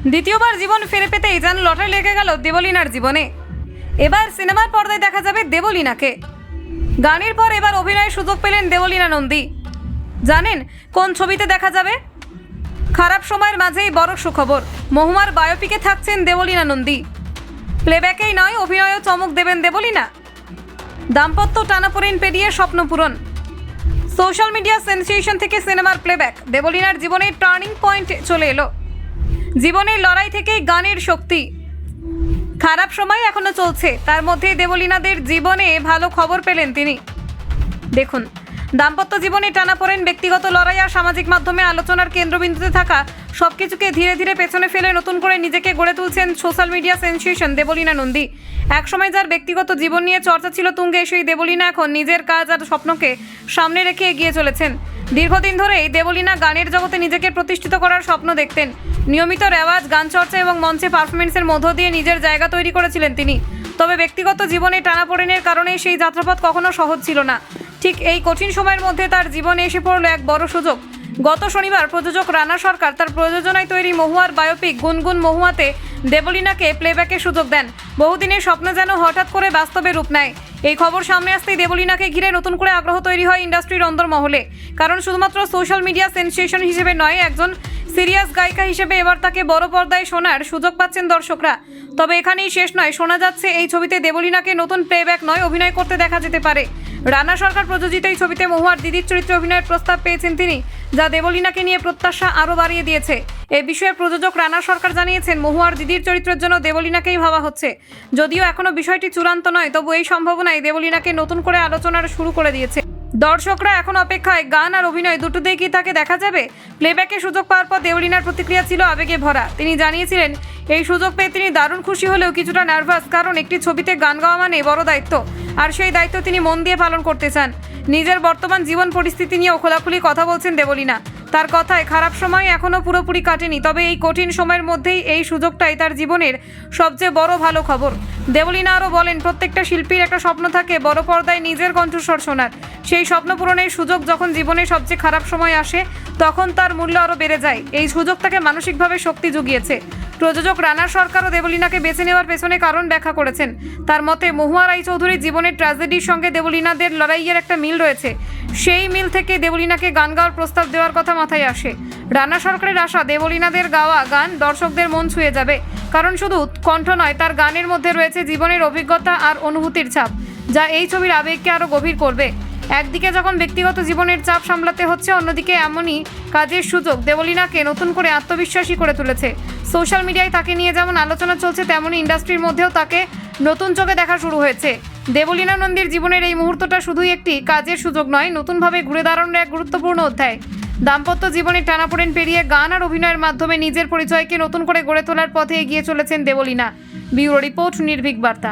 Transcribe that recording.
দ্বিতীয়বার জীবন ফিরে পেতেই যেন লটারি লেগে গেল দেবলীনার জীবনে। এবার সিনেমার পর্দায় দেখা যাবে দেবলীনাকে। গানের পর এবার অভিনয়ের সুযোগ পেলেন দেবলীনা নন্দী। জানেন কোন ছবিতে দেখা যাবে? খারাপ সময়ের মাঝেই বড় সুখবর, মহুয়ার বায়োপিকে থাকছেন দেবলীনা নন্দী। প্লেব্যাকেই নয়, অভিনয়েও চমক দেবেন দেবলীনা। দাম্পত্য টানাপোড়েন পেরিয়ে স্বপ্ন পূরণ। সোশ্যাল মিডিয়া সেন্সেশন থেকে সিনেমার প্লেব্যাক, দেবলীনার জীবনে টার্নিং পয়েন্ট চলে এলো। জীবনের লড়াই থেকেই গানের শক্তি। খারাপ সময় এখনো চলছে, তার মধ্যে দেবলীনাদের জীবনে ভালো খবর পেলেন তিনি। দেখুন, দাম্পত্য জীবনে টানাপোড়েন, ব্যক্তিগত লড়াই আর সামাজিক মাধ্যমে আলোচনার কেন্দ্রবিন্দুতে থাকা সবকিছুকে ধীরে ধীরে পেছনে ফেলে নতুন করে নিজেকে গড়ে তুলছেন social media sensation Debolina Nandi. একসময় যার ব্যক্তিগত জীবন নিয়ে চর্চা ছিল তুঙ্গে, সেই দেবলীনা এখন নিজের কাজ আর স্বপ্নকে সামনে রেখে এগিয়ে চলেছেন। দীর্ঘদিন ধরেই দেবলীনা গানের জগতে নিজেকে প্রতিষ্ঠিত করার স্বপ্ন দেখতেন। নিয়মিত রেওয়াজ, গান চর্চা এবং মঞ্চে পারফরমেন্সের মধ্য দিয়ে নিজের জায়গা তৈরি করেছিলেন তিনি। তবে ব্যক্তিগত জীবনে টানাপোড়েনের কারণে সেই যাত্রাপথ কখনো সহজ ছিল না। ঠিক এই কঠিন সময়ের মধ্যে তার জীবনে এসে পড়ল এক বড় সুযোগ। গত শনিবার প্রযোজক রানা সরকার তার প্রযোজনায় তৈরি মহুয়ার বায়োপিক গুনগুন মহুয়াতে দেবলীনাকে প্লেব্যাকের সুযোগ দেন। বহুদিনের স্বপ্ন যেন হঠাৎ করে বাস্তবে রূপ নেয়। এই খবর সামনে আসতেই দেবলীনাকে ঘিরে নতুন করে আগ্রহ তৈরি হয় ইন্ডাস্ট্রির অন্দরমহলে। কারণ শুধুমাত্র সোশ্যাল মিডিয়া সেন্সেশন হিসেবে নয়, একজন সিরিয়াস গায়িকা হিসেবে এবার তাকে বড় পর্দায় শোনার সুযোগ পাচ্ছেন দর্শকরা। তবে এখানেই শেষ নয়, শোনা যাচ্ছে এই ছবিতে দেবলীনাকে নতুন প্লেব্যাক নয়, অভিনয় করতে দেখা যেতে পারে। রানা সরকার প্রযোজিত এই ছবিতে মহুয়ার দিদির চরিত্রে অভিনয়ের প্রস্তাব পেয়েছেন তিনি, যা দেবলীনাকে নিয়ে প্রত্যাশা আরও বাড়িয়ে দিয়েছে। এই বিষয়ে প্রযোজক রানা সরকার জানিয়েছেন, মহুয়ার দিদির চরিত্রের জন্য দেবলীনাকেই ভাবা হচ্ছে। যদিও এখনও বিষয়টি চূড়ান্ত নয়, তবু এই সম্ভাবনায় দেবলীনাকে নতুন করে আলোচনার শুরু করে দিয়েছে। দর্শকরা এখন অপেক্ষায়, গান আর অভিনয় দুটোতেই কি তাকে দেখা যাবে? প্লেব্যাকের সুযোগ পাওয়ার পর দেবলীনার প্রতিক্রিয়া ছিল আবেগে ভরা। তিনি জানিয়েছিলেন, এই সুযোগ পেয়ে তিনি দারুণ খুশি হলেও কিছুটা নার্ভাস, কারণ একটি ছবিতে গান গাওয়া মানে বড় দায়িত্ব, আর সেই দায়িত্ব তিনি মন দিয়ে পালন করতে চান। নিজের বর্তমান জীবন পরিস্থিতি নিয়েও খোলাখুলি কথা বলছেন দেবলীনা। তার কথায়, খারাপ সময় এখনও পুরোপুরি কাটেনি, তবে এই কঠিন সময়ের মধ্যেই এই সুযোগটাই তার জীবনের সবচেয়ে বড় ভালো খবর। দেবলীনা আরও বলেন, প্রত্যেকটা শিল্পীর একটা স্বপ্ন থাকে বড় পর্দায় নিজের কণ্ঠস্বর শোনার। সেই স্বপ্ন পূরণের সুযোগ যখন জীবনে সবচেয়ে খারাপ সময় আসে, তখন তার মূল্য আরও বেড়ে যায়। এই সুযোগ তাকে মানসিকভাবে শক্তি জুগিয়েছে। প্রযোজক রানা সরকারও দেবলীনাকে বেছে নেওয়ার পেছনে কারণ ব্যাখ্যা করেছেন। তার মতে, মহুয়া রায়চৌধুরীর জীবনের ট্র্যাজেডির সঙ্গে দেবলীনাদের লড়াইয়ের একটা মিল রয়েছে। সেই মিল থেকে দেবলীনাকে গান গাওয়ার প্রস্তাব দেওয়ার কথা মাথায় আসে। রানা সরকারের আশা, দেবলীনাদের গাওয়া গান দর্শকদের মন ছুঁয়ে যাবে, কারণ শুধু কণ্ঠ নয়, তার গানের মধ্যে রয়েছে জীবনের অভিজ্ঞতা আর অনুভূতির ছাপ, যা এই ছবির আবেগকে আরও গভীর করবে। একদিকে যখন ব্যক্তিগত জীবনের চাপ সামলাতে হচ্ছে, অন্যদিকে এমনই কাজের সুযোগ দেবলীনাকে নতুন করে আত্মবিশ্বাসী করে তুলেছে। সোশ্যাল মিডিয়ায় তাকে নিয়ে যেমন আলোচনা চলছে, তেমনই ইন্ডাস্ট্রির মধ্যেও তাকে নতুন চোখে দেখা শুরু হয়েছে। দেবলীনা নন্দীর জীবনের এই মুহূর্তটা শুধুই একটি কাজের সুযোগ নয়, নতুনভাবে ঘুরে দাঁড়ানোর এক গুরুত্বপূর্ণ অধ্যায়। দাম্পত্য জীবনে টানাপোড়েন পেরিয়ে গান আর অভিনয়ের মাধ্যমে নিজের পরিচয়কে নতুন করে গড়ে তোলার পথে এগিয়ে চলেছেন দেবলীনা। ব্যুরো রিপোর্ট, নির্ভীক বার্তা।